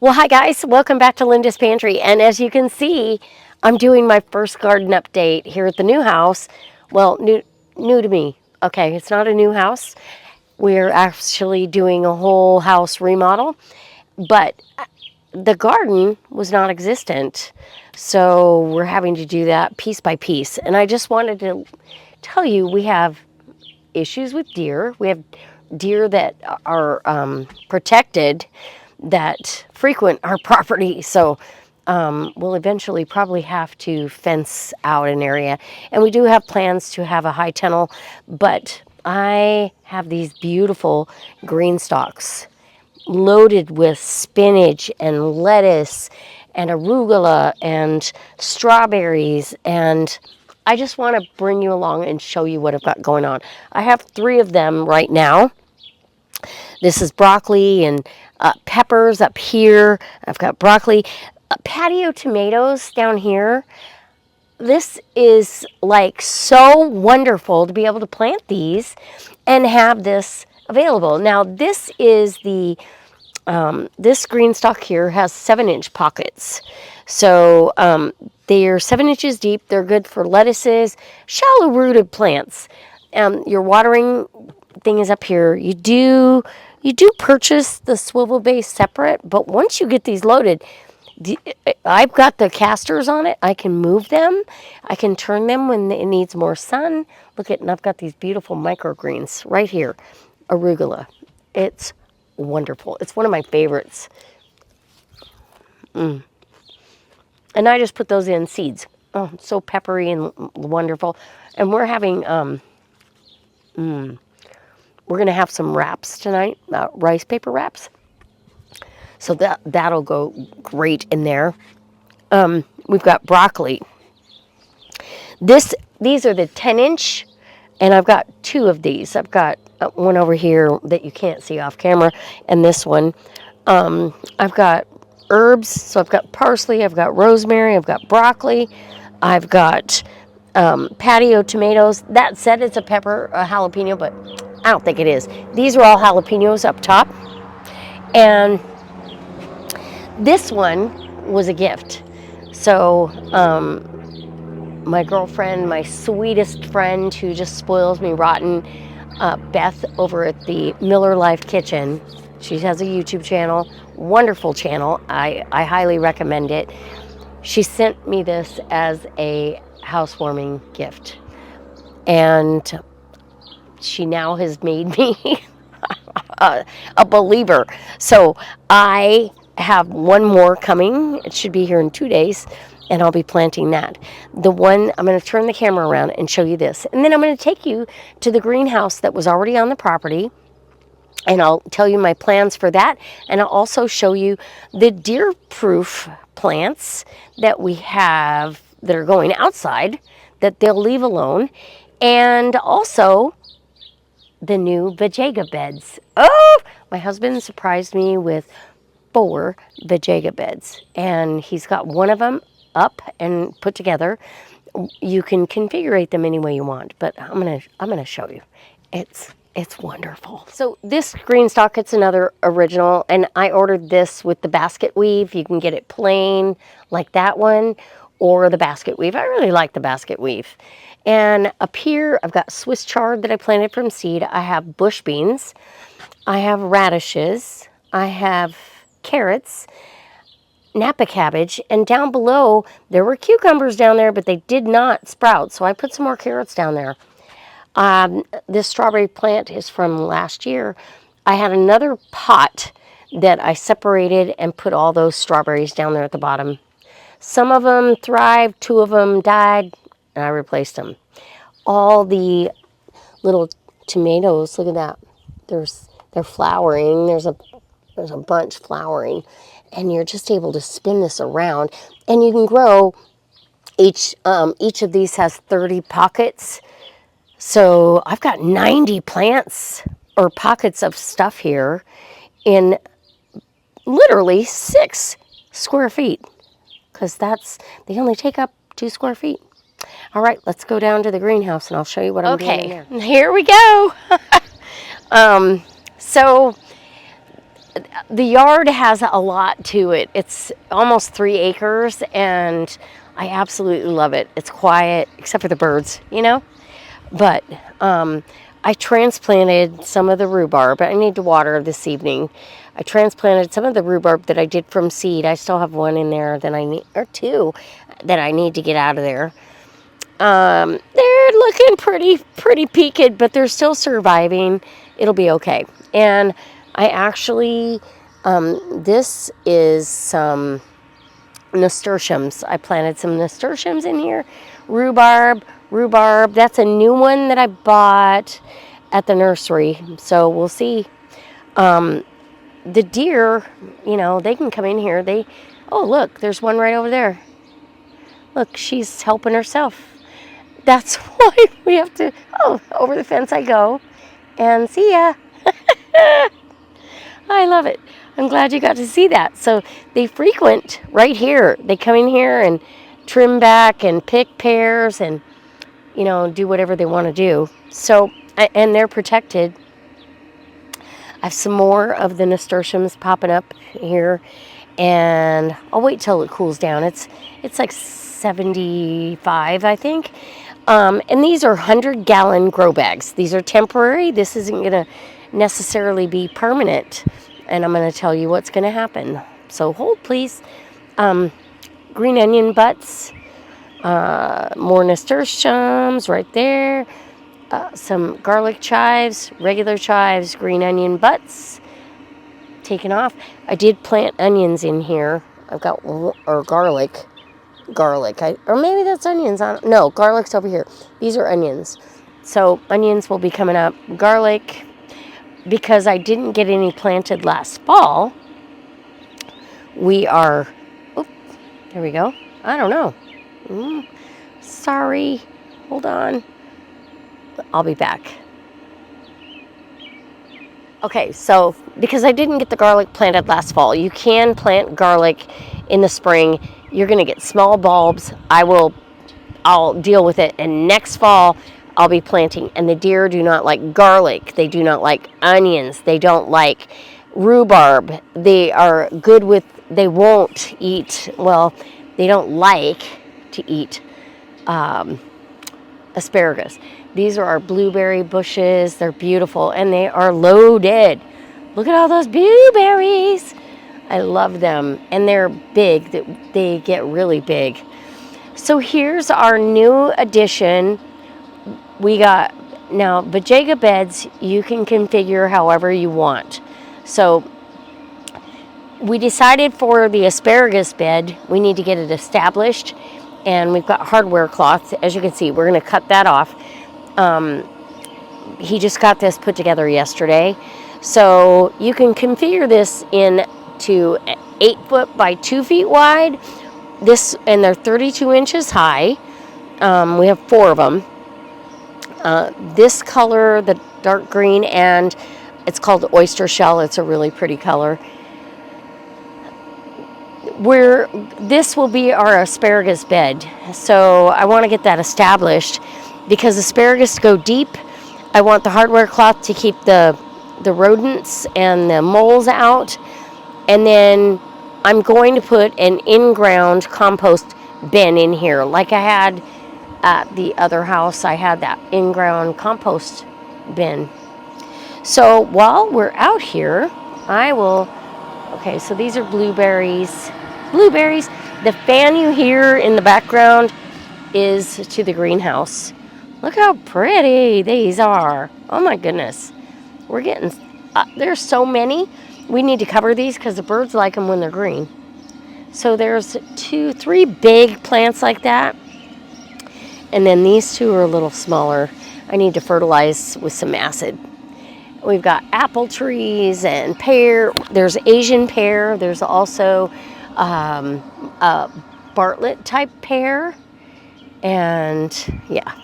Well, hi guys, welcome back to Linda's Pantry. And as you can see, I'm doing my first garden update here at the new house. Well, new to me. Okay, it's not a new house. We're actually doing a whole house remodel, but the garden was not existent. So we're having to do that piece by piece. And I just wanted to tell you we have issues with deer. We have deer that are protected that frequent our property. So we'll eventually probably have to fence out an area. And we do have plans to have a high tunnel, but I have these beautiful green stalks loaded with spinach and lettuce and arugula and strawberries, and I just want to bring you along and show you what I've got going on. I have 3 of them right now. This is broccoli and peppers up here. I've got broccoli, patio tomatoes down here. This is like so wonderful to be able to plant these and have this available. Now this is the this green stalk here has 7-inch pockets. So they're 7 inches deep. They're good for lettuces, shallow rooted plants. Your watering thing is up here. You do purchase the swivel base separate, but once you get these loaded, I've got the casters on it. I can move them. I can turn them when it needs more sun. Look at, and I've got these beautiful microgreens right here. Arugula. It's wonderful. It's one of my favorites. And I just put those in seeds. Oh, so peppery and wonderful. And we're having, we're going to have some wraps tonight, rice paper wraps. So that'll go great in there. We've got broccoli. These are the 10-inch, and I've got 2 of these. I've got one over here that you can't see off camera, and this one. I've got herbs, so I've got parsley, I've got rosemary, I've got broccoli, I've got patio tomatoes. That said, it's a jalapeno, but I don't think it is. These are all jalapenos up top, and this one was a gift. So my girlfriend, my sweetest friend who just spoils me rotten, Beth over at the Miller Life Kitchen. She has a YouTube channel, wonderful channel. I highly recommend it. She sent me this as a housewarming gift. And she now has made me a believer. So I have one more coming. It should be here in 2 days. And I'll be planting that. The one, I'm going to turn the camera around and show you this. And then I'm going to take you to the greenhouse that was already on the property. And I'll tell you my plans for that. And I'll also show you the deer-proof plants that we have that are going outside that they'll leave alone. And also the new vajayga beds. Oh, my husband surprised me with 4 vajayga beds. And he's got one of them up and put together. You can configure them any way you want, but I'm gonna show you. It's wonderful. So this green stalk, it's another original, and I ordered this with the basket weave. You can get it plain like that one, or the basket weave. I really like the basket weave. And up here, I've got Swiss chard that I planted from seed. I have bush beans. I have radishes. I have carrots, Napa cabbage, and down below there were cucumbers down there, but they did not sprout, so I put some more carrots down there. This strawberry plant is from last year. I had another pot that I separated and put all those strawberries down there at the bottom. Some of them thrived, 2 of them died, and I replaced them. All the little tomatoes, look at that. They're flowering. There's a bunch flowering. And you're just able to spin this around, and you can grow each of these has 30 pockets. So I've got 90 plants or pockets of stuff here in literally 6 square feet, because they only take up 2 square feet. All right, let's go down to the greenhouse and I'll show you what I'm doing in there. Okay, here we go. So the yard has a lot to it. It's almost 3 acres, and I absolutely love it. It's quiet, except for the birds, you know? But I transplanted some of the rhubarb. I need to water this evening. I transplanted some of the rhubarb that I did from seed. I still have one in there that I need, or two, that I need to get out of there. They're looking pretty peaked, but they're still surviving. It'll be okay. And I actually, this is some nasturtiums. I planted some nasturtiums in here. Rhubarb. That's a new one that I bought at the nursery. So we'll see. The deer, you know, they can come in here. Oh, look, there's one right over there. Look, she's helping herself. That's why we have to, over the fence I go. And see ya. I love it. I'm glad you got to see that. So they frequent right here. They come in here and trim back and pick pears and, you know, do whatever they want to do. So, and they're protected. I have some more of the nasturtiums popping up here, and I'll wait till it cools down. It's like 75, I think. And these are 100-gallon grow bags. These are temporary. This isn't going to necessarily be permanent, and I'm going to tell you what's going to happen. So hold, please. Green onion butts, more nasturtiums right there, some garlic chives, regular chives, green onion butts, taken off. I did plant onions in here. I've got, or garlic, or maybe that's onions. No, garlic's over here. These are onions. So onions will be coming up. Garlic, because I didn't get any planted last fall, we are, there we go. I don't know. Sorry. Hold on. I'll be back. Okay, so because I didn't get the garlic planted last fall, you can plant garlic in the spring. You're going to get small bulbs. I'll deal with it, and next fall I'll be planting. And the deer do not like garlic. They do not like onions. They don't like rhubarb. They are good with, they won't eat, well, they don't like to eat asparagus. These are our blueberry bushes. They're beautiful, and they are loaded. Look at all those blueberries. I love them, and they're big. They get really big. So here's our new addition. We got, now, vajayga beds, you can configure however you want. So we decided for the asparagus bed, we need to get it established, and we've got hardware cloth. As you can see, we're going to cut that off. He just got this put together yesterday. So you can configure this into 8 foot by 2 feet wide. And they're 32 inches high. We have 4 of them. This color, the dark green, and it's called oyster shell. It's a really pretty color. This will be our asparagus bed. So I want to get that established because asparagus go deep. I want the hardware cloth to keep the rodents and the moles out. And then I'm going to put an in-ground compost bin in here. Like I had at the other house, I had that in-ground compost bin. So while we're out here, okay, so these are blueberries. The fan you hear in the background is to the greenhouse. Look how pretty these are. Oh my goodness. We're getting, there's so many. We need to cover these because the birds like them when they're green. So there's 3 big plants like that. And then these 2 are a little smaller. I need to fertilize with some acid. We've got apple trees and pear. There's Asian pear. There's also a Bartlett type pear. And yeah.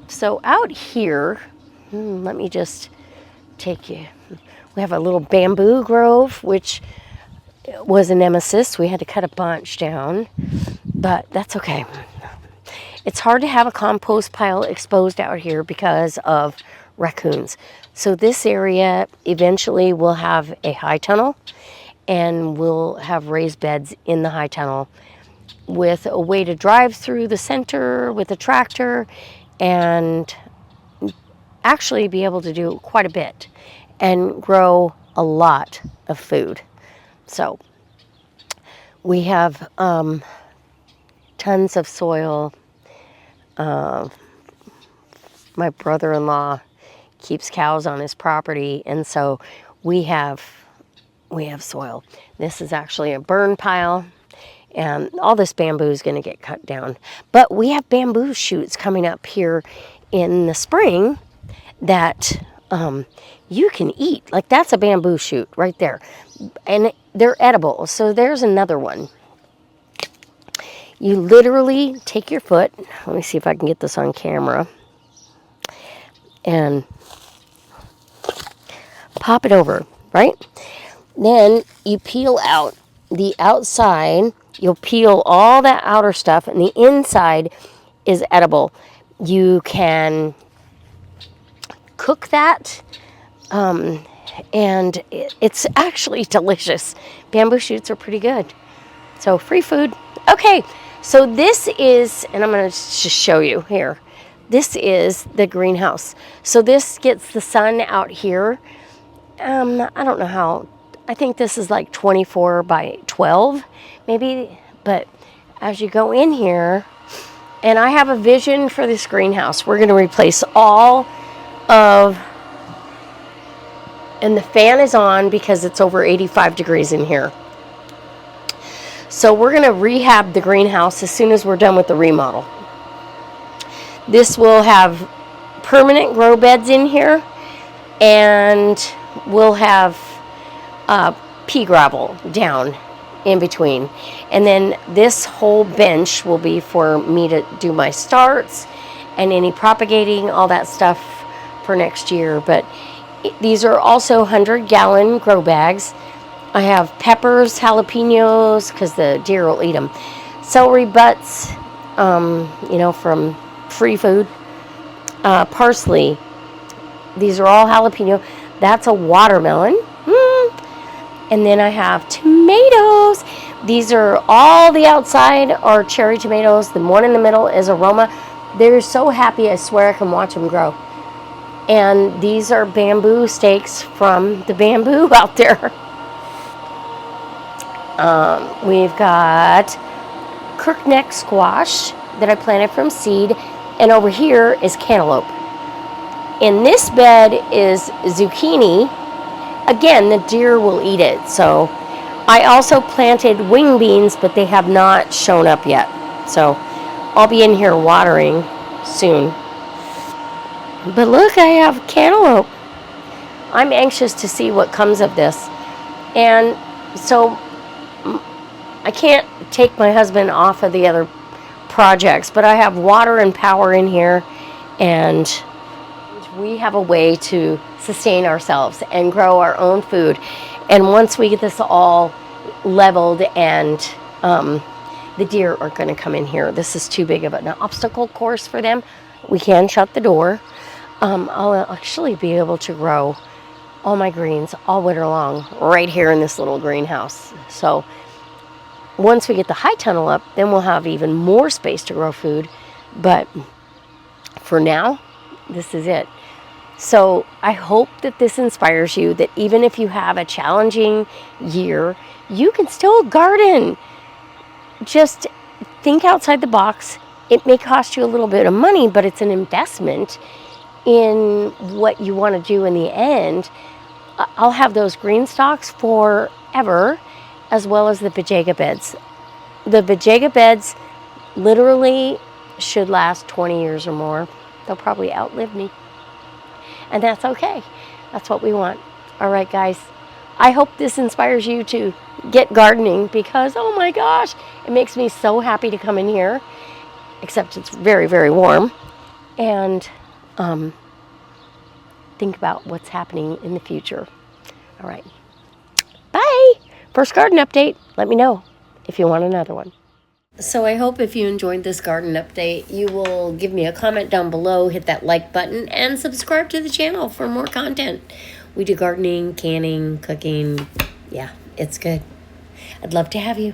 So out here, let me just take you. We have a little bamboo grove, which was a nemesis. We had to cut a bunch down, but that's okay. It's hard to have a compost pile exposed out here because of raccoons. So this area eventually will have a high tunnel, and we'll have raised beds in the high tunnel with a way to drive through the center with a tractor and actually be able to do quite a bit and grow a lot of food. So we have tons of soil. My brother-in-law keeps cows on his property, and so we have soil. This is actually a burn pile, and all this bamboo is going to get cut down. But we have bamboo shoots coming up here in the spring that you can eat. Like, that's a bamboo shoot right there, and they're edible. So there's another one. You literally take your foot, let me see if I can get this on camera, and pop it over, right? Then you peel out the outside. You'll peel all that outer stuff, and the inside is edible. You can cook that, and it's actually delicious. Bamboo shoots are pretty good. So free food. Okay, so this is, and I'm going to just show you here. This is the greenhouse. So this gets the sun out here. I don't know how. I think this is like 24 by 12, maybe. But as you go in here, and I have a vision for this greenhouse. We're going to replace all of, and the fan is on because it's over 85 degrees in here. So we're going to rehab the greenhouse as soon as we're done with the remodel. This will have permanent grow beds in here, and we'll have pea gravel down in between. And then this whole bench will be for me to do my starts and any propagating, all that stuff for next year. But these are also 100-gallon grow bags. I have peppers, jalapenos, because the deer will eat them. Celery butts, from free food. Parsley. These are all jalapeno. That's a watermelon. And then I have tomatoes. These are all the outside are cherry tomatoes. The one in the middle is aroma. They're so happy, I swear I can watch them grow. And these are bamboo stakes from the bamboo out there. We've got crookneck squash that I planted from seed, and over here is cantaloupe. In this bed is zucchini. Again, the deer will eat it. So I also planted wing beans, but they have not shown up yet. So I'll be in here watering soon. But look, I have cantaloupe. I'm anxious to see what comes of this. And so I can't take my husband off of the other projects, but I have water and power in here, and we have a way to sustain ourselves and grow our own food. And once we get this all leveled, and the deer are going to come in here, this is too big of an obstacle course for them. We can shut the door. I'll actually be able to grow all my greens all winter long right here in this little greenhouse. So once we get the high tunnel up, then we'll have even more space to grow food. But for now, this is it. So I hope that this inspires you, that even if you have a challenging year, you can still garden. Just think outside the box. It may cost you a little bit of money, but it's an investment in what you want to do in the end. I'll have those green stalks forever, as well as the vajayga beds. The vajayga beds literally should last 20 years or more. They'll probably outlive me. And that's okay. That's what we want. All right, guys. I hope this inspires you to get gardening, because, oh my gosh, it makes me so happy to come in here, except it's very, very warm. And think about what's happening in the future. All right. Bye. First garden update. Let me know if you want another one. So I hope if you enjoyed this garden update, you will give me a comment down below, hit that like button, and subscribe to the channel for more content. We do gardening, canning, cooking. Yeah, it's good. I'd love to have you.